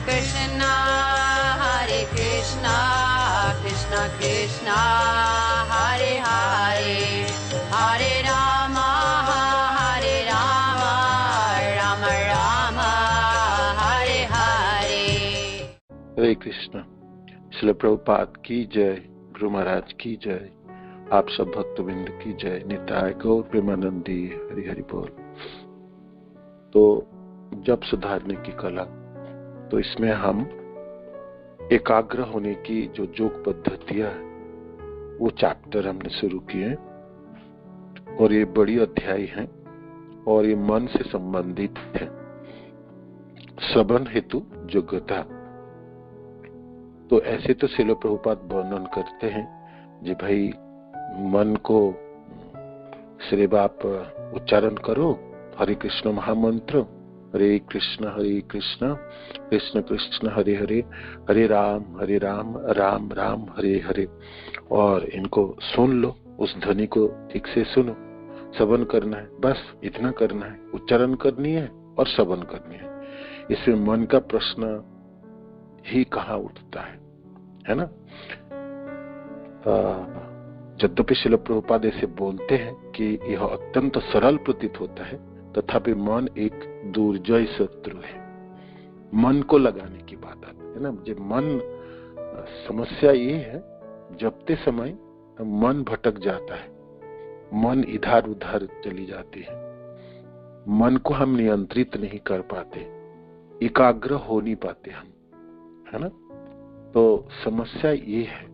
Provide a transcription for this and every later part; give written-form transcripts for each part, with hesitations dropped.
Krishna Hare Krishna Krishna Krishna Hare Hare Hare Rama Hare Rama Rama Rama Hare Hare। हरे कृष्ण। श्रील प्रभुपाद की जय, गुरु महाराज की जय, आप सब भक्तवृंद की जय। निताय गौर प्रेमानंदी, हरि हरि बोल। तो जप सुधारने की कला, तो इसमें हम एकाग्र होने की जो योग पद्धतियां है वो चैप्टर हमने शुरू किए और ये बड़ी अध्याय है और ये मन से संबंधित है। श्रवण हेतु योग्यता, तो ऐसे तो श्रील प्रभुपाद वर्णन करते हैं जी भाई मन को सिर्फ आप उच्चारण करो, हरे कृष्ण महामंत्र, हरे कृष्ण कृष्ण कृष्ण हरे हरे, हरे राम राम राम हरे हरे, और इनको सुन लो, उस ध्वनि को ठीक से सुनो। श्रवण करना है, बस इतना करना है, उच्चारण करनी है और श्रवण करनी है। इसमें मन का प्रश्न ही कहाँ उठता है ना। यद्यपि श्रील प्रभुपाद ऐसे बोलते हैं कि यह अत्यंत सरल प्रतीत होता है, तथापि मन एक दुर्जय शत्रु है। मन को लगाने की बात आती है ना। जब मन, समस्या ये है जपते समय मन भटक जाता है, मन इधर उधर चली जाती है, मन को हम नियंत्रित नहीं कर पाते, एकाग्र हो नहीं पाते हम, है ना। तो समस्या ये है।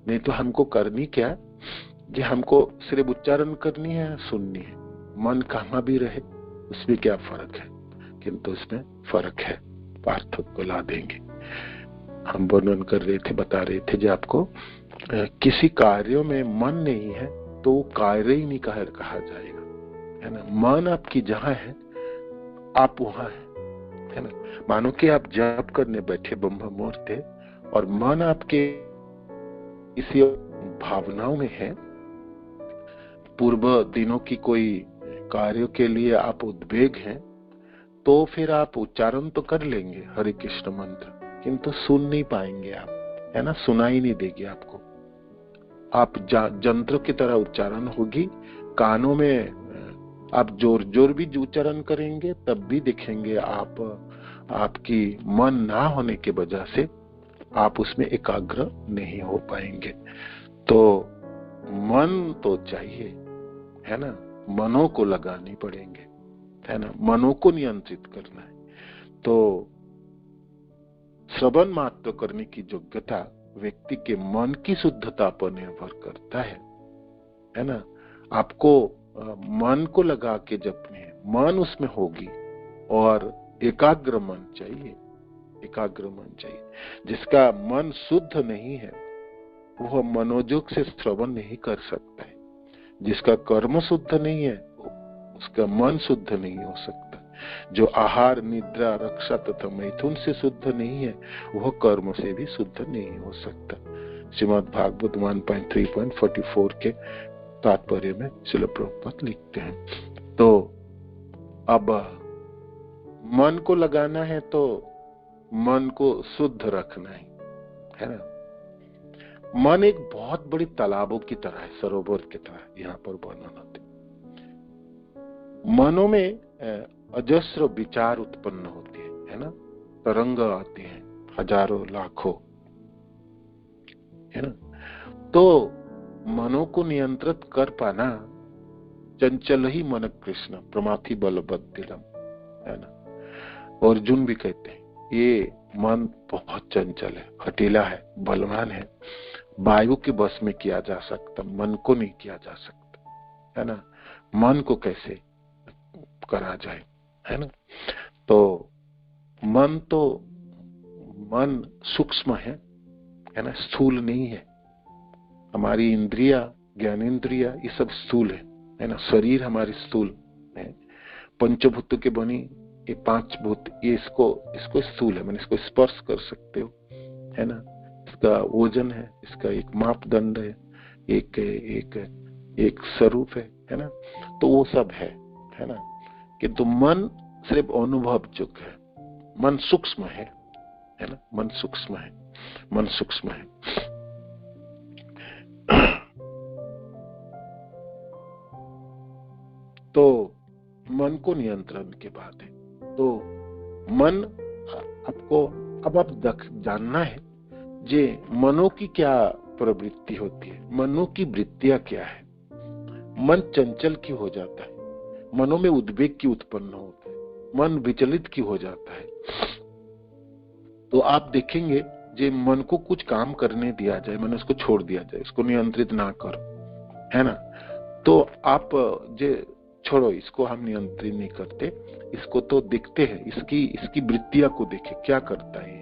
नहीं तो हमको करनी क्या कि हमको सिर्फ उच्चारण करनी है, सुननी है, मन कहाँ भी रहे उसमें क्या फर्क है। किंतु उसमें फर्क है, पार्थक्य को ला देंगे। हम वर्णन कर रहे थे, बता रहे थे जो आपको किसी कार्यों में मन नहीं है तो कार्य ही नहीं कहा जाएगा, है ना। मन आपकी जहां है आप वहां है ना। मानो कि आप जप करने बैठे ब्रह्म मुहूर्त और मन आपके इसी भावनाओं में है, पूर्व दिनों की कोई कार्यों के लिए आप उद्वेग हैं, तो फिर आप उच्चारण तो कर लेंगे हरे कृष्ण मंत्र, किंतु सुन नहीं पाएंगे आप, है ना। सुनाई नहीं देगी आपको। आप यंत्र की तरह उच्चारण होगी, कानों में आप जोर जोर भी उच्चारण करेंगे तब भी देखेंगे आपकी मन ना होने की वजह से आप उसमें एकाग्र नहीं हो पाएंगे। तो मन तो चाहिए, है ना, मनों को लगानी पड़ेंगे, है ना, मनों को नियंत्रित करना है। तो श्रवण मात्र करने की योग्यता व्यक्ति के मन की शुद्धता पर निर्भर करता है ना। आपको मन को लगा के जपने है, मन उसमें होगी और एकाग्र मन चाहिए, एकाग्र मन चाहिए। जिसका मन शुद्ध नहीं है वह मनोयोग से श्रवण नहीं कर सकता है। जिसका कर्म शुद्ध नहीं है उसका मन शुद्ध नहीं हो सकता। जो आहार, निद्रा, रक्षा तथा मैथुन से शुद्ध नहीं है वह कर्म से भी शुद्ध नहीं हो सकता। श्रीमद् भागवत 1.3.44 के तात्पर्य में श्रील प्रभुपाद लिखते हैं। तो अब मन को लगाना है तो मन को शुद्ध रखना है ना। मन एक बहुत बड़ी तालाबों की तरह है, सरोवर की तरह, यहाँ पर वर्णन होते। मनों में अजस्र विचार उत्पन्न होते हैं, है ना, तरंग आते हैं हजारों लाखों, है ना। तो मनों को नियंत्रित कर पाना, चंचल ही मन कृष्ण प्रमाथि बलबद्धिरम, है ना। अर्जुन भी कहते हैं ये मन बहुत चंचल है, हठीला है, बलवान है, वायु के बस में किया जा सकता, मन को नहीं किया जा सकता, है ना। मन को कैसे करा जाए, है ना। तो मन सूक्ष्म है ना, स्थूल नहीं है। हमारी इंद्रिया, ज्ञानेंद्रिया, ये सब स्थूल है ना। शरीर हमारी स्थूल है, पंचभूतों के बनी ये 5 भूत, ये इसको स्थूल है, मैंने इसको स्पर्श कर सकते हो, है ना। इसका वजन है, इसका एक मापदंड है, एक स्वरूप है ना। तो वो सब है ना। किंतु मन सिर्फ अनुभव युक्त है, मन सूक्ष्म है है ना। मन सूक्ष्म है, मन सूक्ष्म है। तो मन को नियंत्रण की बात है। तो मन आपको अब जानना है जे मनो की क्या प्रवृत्ति होती है, मनो की वृत्तियां क्या है। मन चंचल क्यों हो जाता है, मनो में उद्वेग क्यों उत्पन्न होता है, मन विचलित क्यों हो जाता है। तो आप देखेंगे जे मन को कुछ काम करने दिया जाए, मन उसको छोड़ दिया जाए, इसको नियंत्रित ना करो, है ना, तो आप जे छोड़ो, इसको हम नियंत्रित नहीं करते, इसको तो देखते हैं, इसकी वृत्तियां को देखे क्या करता है,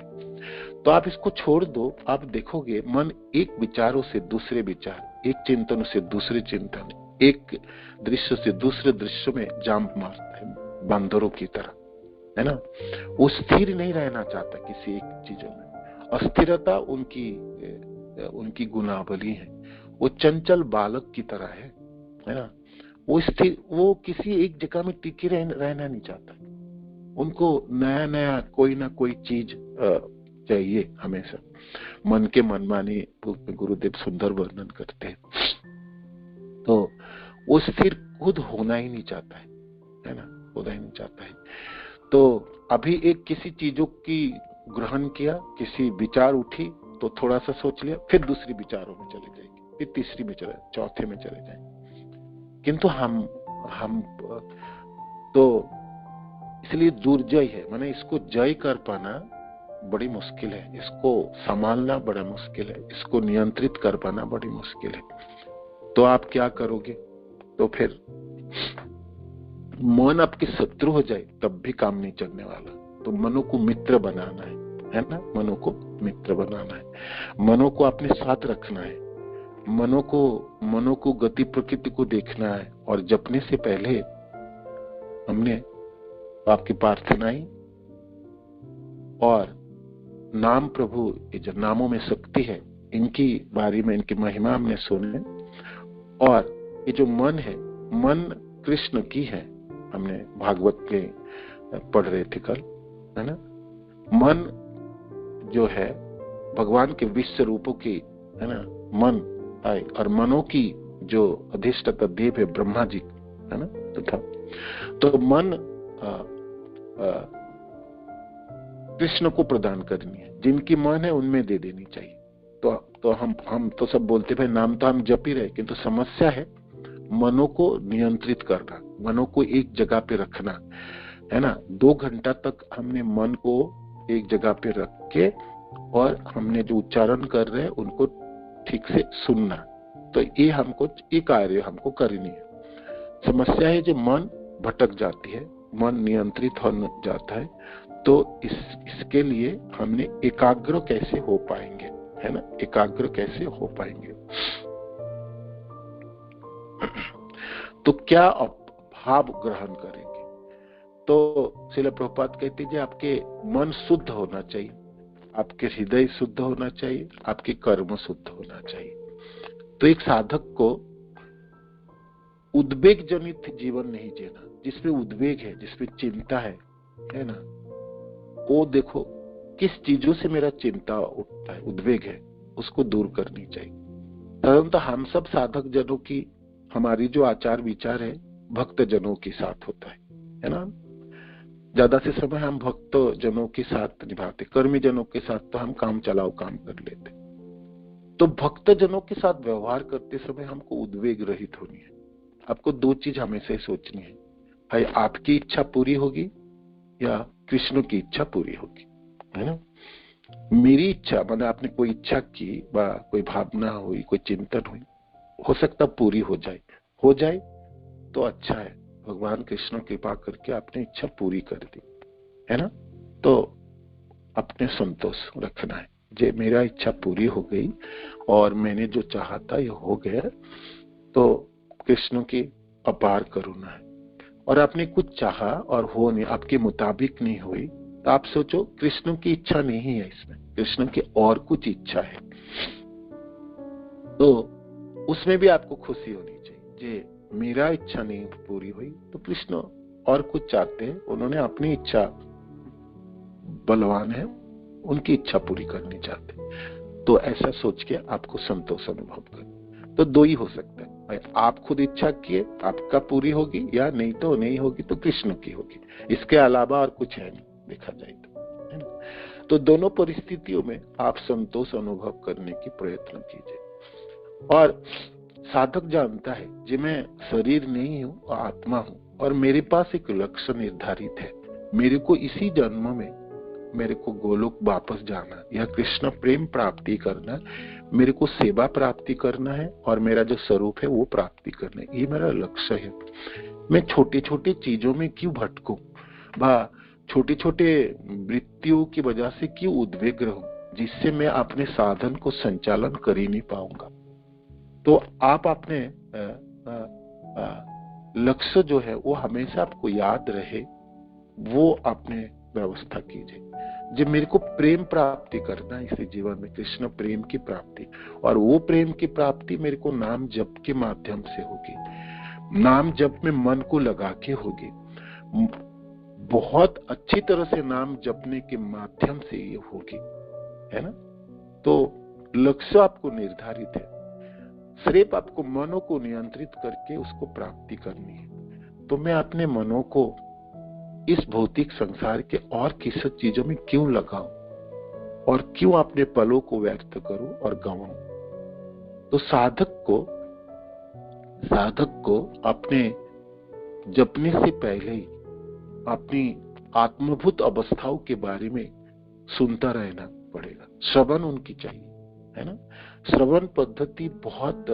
तो आप इसको छोड़ दो। आप देखोगे मन एक विचारों से दूसरे विचार, एक चिंतन से दूसरे चिंतन, एक दृश्य से दूसरे दृश्य में जांप मारता है बंदरों की तरह, है ना। वो स्थिर नहीं रहना चाहता किसी एक चीजों में। अस्थिरता उनकी गुणावली है। वो चंचल बालक की तरह है ना। वो किसी एक जगह में टिके रहना नहीं चाहता। उनको नया नया कोई ना कोई चीज चाहिए हमेशा। मन के मनमानी गुरुदेव सुंदर वर्णन करते हैं। तो वो स्थिर खुद होना ही नहीं चाहता है ना, होना ही नहीं चाहता है। तो अभी एक किसी चीजों की ग्रहण किया, किसी विचार उठी तो थोड़ा सा सोच लिया, फिर दूसरी विचारों में चले जाएंगे, फिर तीसरी में चले, चौथे में चले जाएंगे। किंतु हम तो इसलिए दुर्जय है, माने इसको जय कर पाना बड़ी मुश्किल है, इसको संभालना बड़ा मुश्किल है, इसको नियंत्रित कर पाना बड़ी मुश्किल है। तो आप क्या करोगे, तो फिर मन आपके शत्रु हो जाए तब भी काम नहीं चलने वाला। तो मनो को मित्र बनाना है ना, मनो को मित्र बनाना है, मनो को अपने साथ रखना है, मनो को गति प्रकृति को देखना है। और जपने से पहले हमने आपकी प्रार्थनाएं और नाम, प्रभु ये जो नामों में शक्ति है, इनकी बारे में, इनकी महिमा हमने सुने। और ये जो मन है, मन कृष्ण की है, हमने भागवत के पढ़ रहे थे कल, है ना। मन जो है भगवान के विश्व रूपों की, है ना, मन आए, और मनो की जो अधिष्ठाता देव है ब्रह्मा जी, है ना, तथा तो मन कृष्ण को प्रदान करनी है। जिनकी मन है उनमें दे देनी चाहिए। तो हम तो सब बोलते भाई नाम तो हम जप ही रहे, किंतु समस्या है मनो को नियंत्रित करना, मनो को एक जगह पे रखना, है ना। 2 घंटा तक हमने मन को एक जगह पे रख के और हमने जो उच्चारण कर रहे हैं उनको ठीक से सुनना। तो ये कार्य हमको करनी है। समस्या है जो मन भटक जाती है, मन नियंत्रित हो जाता है। तो इसके लिए हमने एकाग्र कैसे हो पाएंगे, है ना, एकाग्र कैसे हो पाएंगे। तो क्या भाव ग्रहण करेंगे। तो श्रील प्रभुपाद कहते हैं आपके मन शुद्ध होना चाहिए, आपके हृदय शुद्ध होना चाहिए, आपके कर्म शुद्ध होना चाहिए। तो एक साधक को उद्वेग जनित जीवन नहीं जीना। जिसमें उद्वेग है, जिसमें चिंता है ना, वो देखो किस चीजों से मेरा चिंता उठता है, उद्वेग है, उसको दूर करनी चाहिए। साधारणतः हम सब साधक जनों की, हमारी जो आचार विचार है भक्त जनों के साथ होता है ना। ज्यादा से समय हम भक्त जनों के साथ निभाते, कर्मी जनों के साथ तो हम काम चलाओ काम कर लेते। तो भक्त जनों के साथ व्यवहार करते समय हमको उद्वेग रहित होनी है। आपको 2 चीज हमेशा ही सोचनी है, भाई आपकी इच्छा पूरी होगी या कृष्ण की इच्छा पूरी होगी, है ना। मेरी इच्छा, मतलब आपने कोई इच्छा की, कोई भावना हुई, कोई चिंतन हुई, हो सकता पूरी हो जाए तो अच्छा है, भगवान कृष्ण कृपा करके आपने इच्छा पूरी कर दी, है ना। तो अपने संतोष रखना है, जे मेरा इच्छा पूरी हो गई और मैंने जो चाहा था ये हो गया, तो कृष्ण की अपार करुणा है। और आपने कुछ चाहा और हो नहीं, आपके मुताबिक नहीं हुई, तो आप सोचो कृष्ण की इच्छा नहीं है इसमें, कृष्ण की और कुछ इच्छा है। तो उसमें भी आपको खुशी होनी चाहिए। जे मेरा इच्छा नहीं पूरी हुई तो कृष्ण और कुछ चाहते हैं, उन्होंने अपनी इच्छा, बलवान है, उनकी इच्छा पूरी करनी चाहते हैं। तो ऐसा सोच के आपको संतोष अनुभव कर। तो दो ही हो सकता है, भाई आप खुद इच्छा किए आपका पूरी होगी, या नहीं तो नहीं होगी तो कृष्ण की होगी, इसके अलावा और कुछ है नहीं देखा जाए तो, है ना। तो दोनों परिस्थितियों में आप संतोष अनुभव करने की प्रयत्न कीजिए। और साधक जानता है कि मैं शरीर नहीं हूं, आत्मा हूं, और मेरे पास एक लक्ष्य निर्धारित है। मेरे को इसी जन्म में मेरे को गोलोक वापस जाना या कृष्ण प्रेम प्राप्ति करना, मेरे को सेवा प्राप्ति करना है, और मेरा जो स्वरूप है वो प्राप्ति करना है, ये मेरा लक्ष्य है। मैं छोटे छोटे चीजों में क्यों भटकूं, छोटे छोटे वृत्तियों की वजह से क्यों उद्विग्न रहूं, जिससे मैं अपने साधन को संचालन कर ही नहीं पाऊंगा। तो आप अपने लक्ष्य जो है वो हमेशा आपको याद रहे, वो अपने व्यवस्था कीजिए। जब मेरे को प्रेम प्राप्ति करना है इस जीवन में, कृष्ण प्रेम की प्राप्ति, और वो प्रेम की प्राप्ति मेरे को नाम जप के माध्यम से होगी। नाम जप में मन को लगा के होगी, बहुत अच्छी तरह से नाम जपने के माध्यम से ये होगी, है ना। तो लक्ष्य आपको निर्धारित है, सिर्फ आपको मनो को नियंत्रित करके उसको प्राप्ति करनी है। तो मैं अपने मनो को इस भौतिक संसार के और किस चीजों में क्यों लगाऊं, और क्यों अपने पलों को व्यर्थ करूं और गंवाऊं। तो साधक को अपने जपने से पहले ही अपनी आत्मभूत अवस्थाओं के बारे में सुनता रहना पड़ेगा। श्रवण उनकी चाहिए, है ना। श्रवण पद्धति बहुत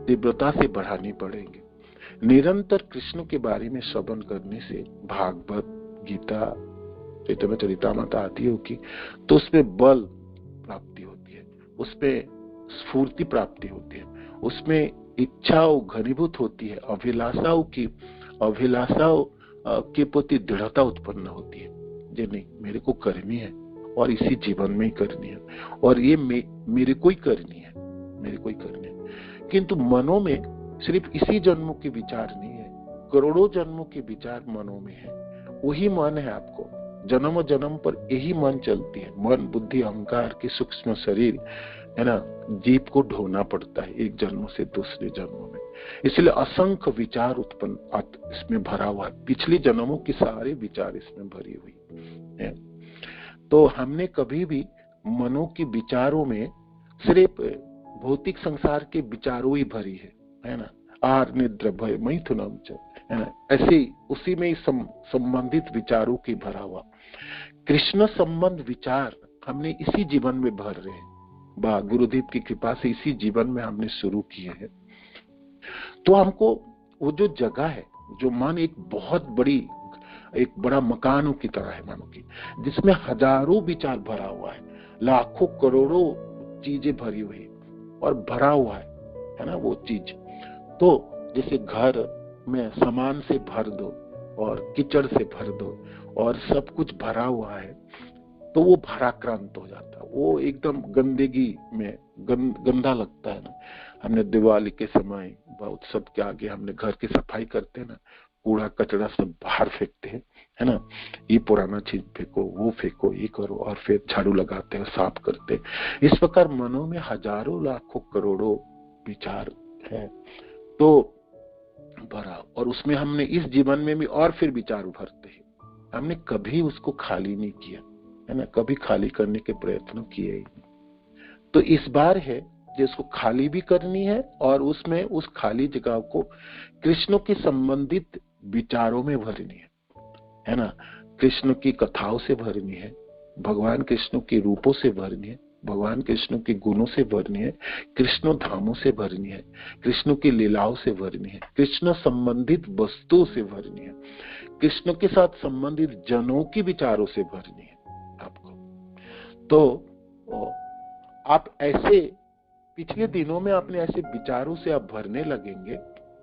तीव्रता से बढ़ानी पड़ेगी। निरंतर कृष्ण के बारे में श्रवण करने से भागवत, गीता, चैतन्य चरितामृत आदि होगी, तो उसमें बल प्राप्ति होती है, उसमें स्फूर्ति प्राप्ति होती है, उसमें इच्छाओं घनीभूत होती है, अभिलाषाओं के प्रति दृढ़ता उत्पन्न होती है। ये नहीं, मेरे को करनी है और इसी जीवन में ही करनी है, और ये मेरे को ही करनी है, मेरे को ही करनी है। किंतु मनों में सिर्फ इसी जन्मों के विचार नहीं है, करोड़ों जन्मों के विचार मनों में है। वही मन है आपको, जन्म जन्म पर यही मन चलती है। मन, बुद्धि, अहंकार के सूक्ष्म शरीर, है ना, जीव को ढोना पड़ता है एक जन्म से दूसरे जन्म में। इसलिए असंख्य विचार उत्पन्न इसमें भरा हुआ है, पिछले जन्मों की सारे विचार इसमें भरी हुई है। तो हमने कभी भी मनों के विचारों में सिर्फ भौतिक संसार के विचारों ही भरी है ना। आहार, निद्रा, भय, मैथुनम च, है ना, ऐसे उसी में ही संबंधित विचारों की भरा हुआ। कृष्ण संबंध विचार हमने इसी जीवन में भर रहे हैं, गुरुदेव की कृपा से इसी जीवन में हमने शुरू किए हैं। तो हमको वो जो जगह है, जो मन एक बहुत एक बड़ा मकानों की तरह है मानो की, जिसमें हजारों विचार भरा हुआ है, लाखों करोड़ों चीजें भरी हुई और भरा हुआ है ना वो चीज। तो जैसे घर में सामान से भर दो और कीचड़ से भर दो और सब कुछ भरा हुआ है, तो वो भराक्रांत हो जाता है, वो एकदम गंदगी में गंदा लगता है ना। हमने दिवाली के समय उत्सव के आगे हमने घर की सफाई करते हैं ना, कूड़ा कचरा सब बाहर फेंकते हैं, है ना, ये पुराना चीज फेंको, वो फेंको, ये करो, और फिर झाड़ू लगाते हैं, साफ करते हैं। इस प्रकार मनों में हजारों लाखों करोड़ों विचार है तो भरा, और उसमें हमने इस जीवन में भी और फिर विचार भरते हैं। हमने कभी उसको खाली नहीं किया, है ना, कभी खाली करने के प्रयत्न किए ही नहीं। तो इस बार है जिसको खाली भी करनी है, और उसमें उस खाली जगह को कृष्ण के संबंधित विचारों में भरनी है ना। कृष्ण की कथाओं से भरनी है, भगवान कृष्ण के रूपों से भरनी है, भगवान कृष्ण के गुणों से भरनी है, कृष्ण धामों से भरनी है, कृष्ण की लीलाओं से भरनी है, कृष्ण संबंधित वस्तुओं से भरनी है, कृष्ण के साथ संबंधित जनों की विचारों से भरनी है आपको। तो आप ऐसे पिछले दिनों में अपने ऐसे विचारों से आप भरने लगेंगे,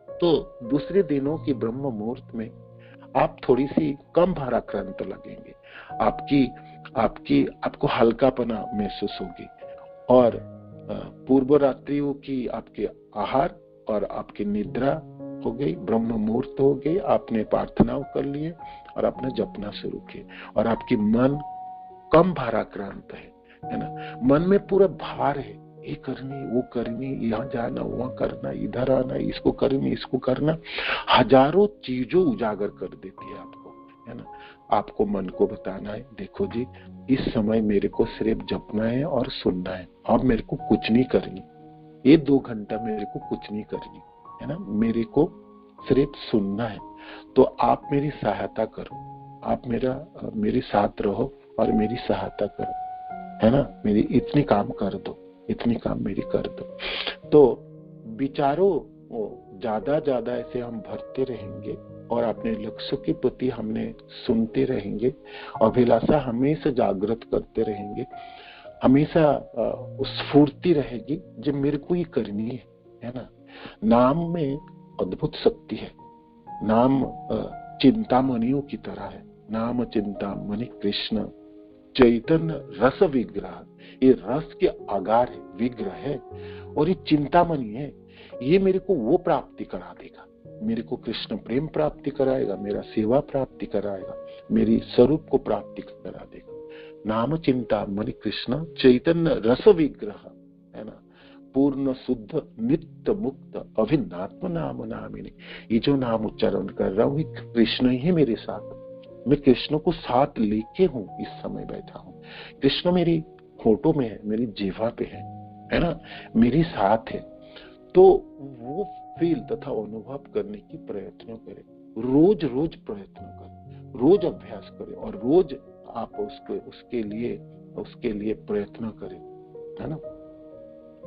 तो दूसरे दिनों की ब्रह्म मुहूर्त में आप थोड़ी सी कम भाराक्रांत लगेंगे, आपको हल्कापना महसूस होगी, और पूर्व रात्रियों की आपके आहार और आपकी निद्रा हो गई, ब्रह्म मुहूर्त हो गई, आपने प्रार्थनाओं कर लिए और आपने जपना शुरू किए, और आपकी मन कम भाराक्रांत है ना। मन में पूरा भार है, ये करनी वो करनी, यहाँ जाना वहां करना, इधर आना, इसको करनी इसको करना, हजारों चीजों उजागर कर देती है आपको, है ना। आपको मन को बताना है, देखो जी इस समय मेरे को सिर्फ जपना है और सुनना है, अब मेरे को कुछ नहीं करनी, ये 2 घंटा मेरे को कुछ नहीं करनी, है ना, मेरे को सिर्फ सुनना है। तो आप मेरी सहायता करो, आप मेरे साथ रहो और मेरी सहायता करो, है ना, मेरी इतनी काम कर दो, इतनी काम मेरी कर दो। तो विचारों ज्यादा ऐसे हम भरते रहेंगे और अपने लक्ष्य के प्रति हमने सुनते रहेंगे, अभिलाषा हमेशा जागृत करते रहेंगे, हमेशा स्फूर्ति रहेगी जो मेरे को ही करनी है ना। नाम में अद्भुत शक्ति है, नाम चिंतामणियों की तरह है। नाम चिंतामणि कृष्ण चैतन्य रस विग्रह, ये रस के आगार है, विग्रह है, और ये चिंतामणि है। ये मेरे को वो प्राप्ति करा देगा, मेरे को कृष्ण प्रेम प्राप्ति कराएगा, मेरा सेवा प्राप्ति कराएगा, मेरी स्वरूप को प्राप्ति करा देगा। नाम चिंतामणि कृष्ण चैतन्य रस विग्रह, है ना, पूर्ण शुद्ध नित्य मुक्त अभिन्नात्म नाम नामिनी। ये जो नाम उच्चारण कर रहा हूँ कृष्ण ही है मेरे साथ, मैं कृष्ण को साथ लेके हूँ, इस समय बैठा हूँ। कृष्ण मेरी फोटो में है, मेरी जीवा पे है ना, मेरी साथ है। तो वो फील तथा अनुभव करने की प्रयत्न करें, रोज रोज प्रयत्न करें, रोज अभ्यास करें और रोज आप उसके लिए प्रयत्न करें, है ना।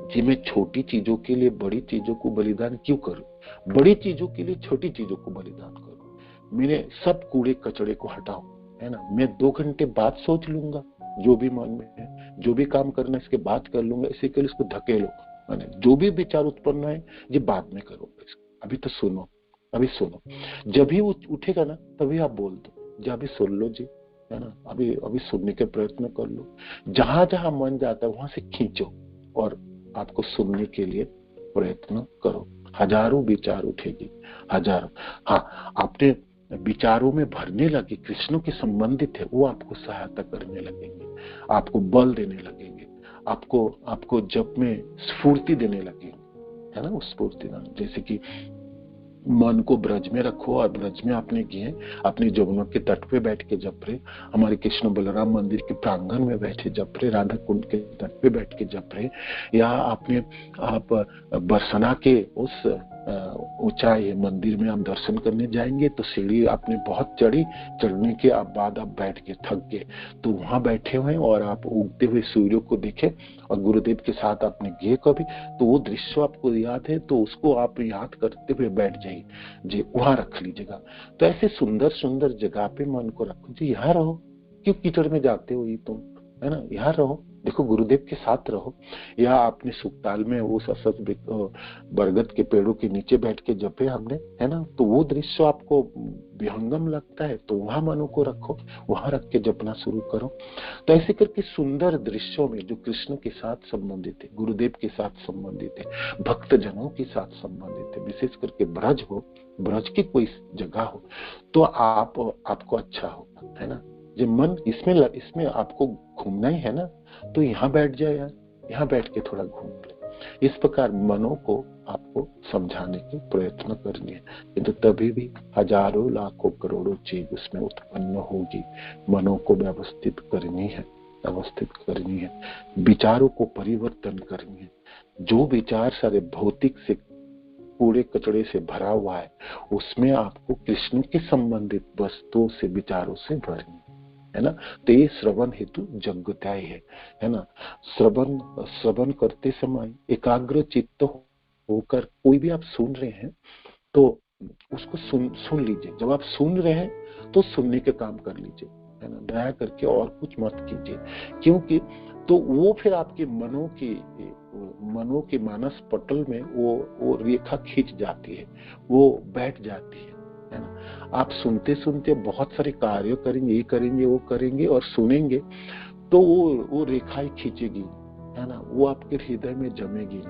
जी मैं छोटी चीजों के लिए बड़ी चीजों को बलिदान क्यों करूं, बड़ी चीजों के लिए छोटी चीजों को बलिदान करूं। मेरे सब कूड़े कचड़े को हटाओ, है ना, मैं 2 घंटे बाद सोच लूंगा जो भी मन में है, जो भी काम करना है इसके बाद कर लूंगा, इसी के लिए इसको धकेलो, माने जो भी विचार उत्पन्न है ये बाद में करो, अभी तो सुनो, अभी सुनो। जब भी वो उठेगा ना तभी आप बोल दो, जब अभी सुन लो जी, है ना, अभी सुनने के प्रयत्न कर लो। जहां जहां मन जाता है वहां से खींचो और आपको सुनने के लिए प्रयत्न करो। हजारों विचार उठेगी, हजारों। हाँ, आपने विचारों में भरने लगे कृष्ण के संबंधित है, वो आपको सहायता करने लगेंगे, आपको बल देने लगेंगे, आपको जप में स्फूर्ति देने लगेंगे, है ना। उस स्फूर्ति जैसे कि मन को ब्रज में रखो और ब्रज में आपने किए, अपने जमुना के तट पे बैठ के जप रहे, हमारे कृष्ण बलराम मंदिर के प्रांगण में बैठे जप रहे, राधा कुंड के तट पे बैठ के जप रहे, या आप बरसना के उस ऊंचाई मंदिर में आप दर्शन करने जाएंगे तो सीढ़ी आपने बहुत चढ़ी, चढ़ने के बाद आप बैठ के थक गए, तो वहां बैठे हुए और आप उगते हुए सूर्य को देखे और गुरुदेव के साथ आपने गए कभी, तो वो दृश्य आपको याद है, तो उसको आप याद करते हुए बैठ जाइए जी, वहां रख लीजिएगा। तो ऐसे सुंदर सुंदर जगह पे मन को रखो जी, यहाँ रहो, क्यों कीचड़ में जाते हो ये तुम, है ना, यहाँ रहो, देखो गुरुदेव के साथ रहो। या आपने सुखताल में वो बरगद के पेड़ों के नीचे बैठ के जपे हमने, है ना, तो वो दृश्य आपको विहंगम लगता है तो वहां मनो को रखो, वहां रख के जपना शुरू करो। तो ऐसे करके सुंदर दृश्यों में जो कृष्ण के साथ संबंधित है, गुरुदेव के साथ संबंधित है, भक्त जनों के साथ संबंधित है, विशेष करके ब्रज हो, ब्रज की कोई जगह हो, तो आपको अच्छा होगा, है ना। जब मन इसमें आपको घूमना ही है ना, तो यहाँ बैठ जाए यार, यहाँ बैठ के थोड़ा घूम ले। इस प्रकार मनों को आपको समझाने की प्रयत्न करनी है, किंतु तभी भी हजारों लाखों करोड़ों चीज उसमें उत्पन्न होगी। मनों को व्यवस्थित करनी है, विचारों को परिवर्तन करनी है। जो विचार सारे भौतिक से कूड़े कचड़े से भरा हुआ है, उसमें आपको कृष्ण के संबंधित वस्तुओं से विचारों से भरनी है ना। तो ये श्रवण हेतु जगत्याय है ना। श्रवण करते समय एकाग्र चित्त होकर कोई भी आप सुन रहे हैं तो उसको सुन लीजिए। जब आप सुन रहे हैं तो सुनने के काम कर लीजिए, है ना, दया करके और कुछ मत कीजिए, क्योंकि तो वो फिर आपके मनों के मानस पटल में वो रेखा खींच जाती है, वो बैठ जाती है ना। आप सुनते सुनते बहुत सारे कार्य करेंगे, ये करेंगे वो करेंगे और सुनेंगे तो वो रेखाएं खींचेगी, है ना, वो आपके हृदय में जमेगी,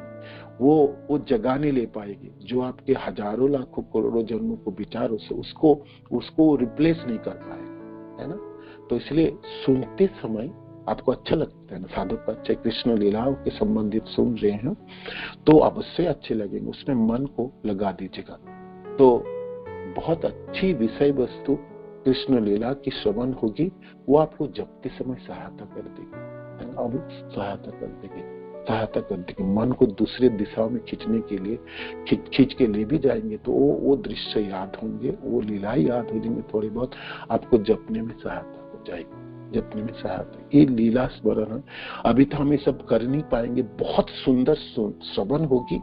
वो जगह नहीं ले पाएगी। जो आपके हजारों लाखों करोड़ों जन्मों को विचारों से उसको रिप्लेस नहीं कर पाएगा, है ना। तो इसलिए सुनते समय आपको अच्छा लगता है ना, साधु का अच्छा कृष्ण लीलाओं के संबंधित सुन रहे हैं तो अवश्य अच्छे लगेंगे, उसमें मन को लगा दीजिएगा। तो बहुत अच्छी विषय वस्तु कृष्ण लीला की श्रवण होगी, वो आपको जपते समय सहायता कर देगी, अब सहायता कर देगी। मन को दूसरे दिशाओं में खींचने के लिए खींच के ले भी जाएंगे तो वो दृश्य याद होंगे, वो लीला याद हो जाएंगे, थोड़ी बहुत आपको जपने में सहायता हो जाएगी, जपने में सहायता। ये लीला स्मरण है। अभी तो हम ये सब कर नहीं पाएंगे, बहुत सुंदर श्रवण होगी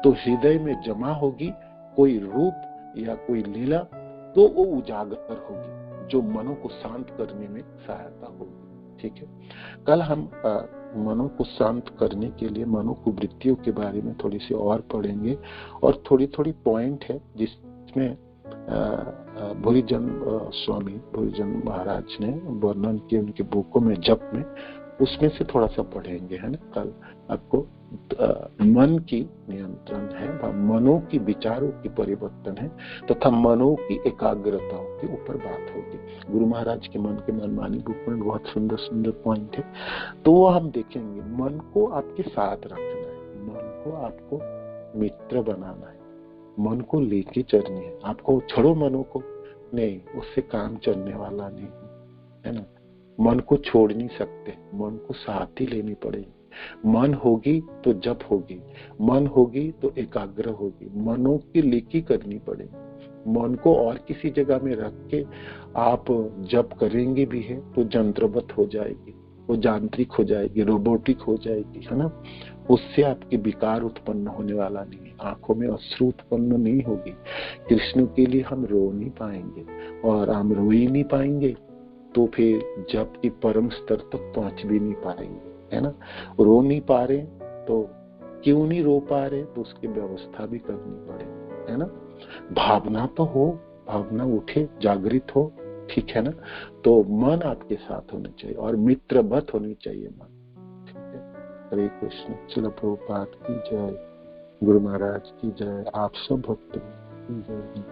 तो हृदय में जमा होगी कोई रूप या कोई लीला, तो वो उजागर होगी जो मनों को शांत करने में सहायता होगी। ठीक है, कल हम मनों को शांत करने के लिए मनोवृत्तियों के बारे में थोड़ी सी और पढ़ेंगे, और थोड़ी थोड़ी पॉइंट है जिसमें भूरीजन स्वामी भूरीजन महाराज ने वर्णन किए उनके बुकों में, जप में, उसमें से थोड़ा सा पढ़ेंगे, है ना। कल आपको मन की नियंत्रण है, मनों की विचारों की परिवर्तन है तथा मनों की एकाग्रताओं के ऊपर बात होगी। गुरु महाराज के मन के मनमानी बुक में बहुत सुंदर सुंदर पॉइंट है, तो वो हम देखेंगे। मन को आपके साथ रखना है, मन को आपको मित्र बनाना है, मन को लेके चलनी है, आपको छोड़ो मनो को नहीं, उससे काम चलने वाला नहीं है ना। मन को छोड़ नहीं सकते, मन को साथ ही लेनी पड़ेगी। मन होगी तो जप होगी, मन होगी तो एकाग्र होगी, मनों की लेकी करनी पड़ेगी। मन को और किसी जगह में रख के आप जप करेंगे भी है तो यंत्रवत हो जाएगी, वो यांत्रिक हो जाएगी, रोबोटिक हो जाएगी, है ना। उससे आपके विकार उत्पन्न होने वाला नहीं, आंखों में अश्रु उत्पन्न नहीं होगी। कृष्ण के लिए हम रो नहीं पाएंगे, और हम रो ही नहीं पाएंगे तो फिर जप की परम स्तर तक पहुंच भी नहीं पाएंगे, है ना। रो नहीं पा रहे तो क्यों नहीं रो पा रहे, तो उसकी व्यवस्था भी करनी पड़ेगी, है ना। भावना तो हो, भावना उठे, जागृत हो, ठीक है ना। तो मन आपके साथ होना चाहिए और मित्रवत होनी चाहिए मन। हरे कृष्ण। श्रील प्रभुपाद की जय, गुरु महाराज की जय, आप सब भक्तों की जय।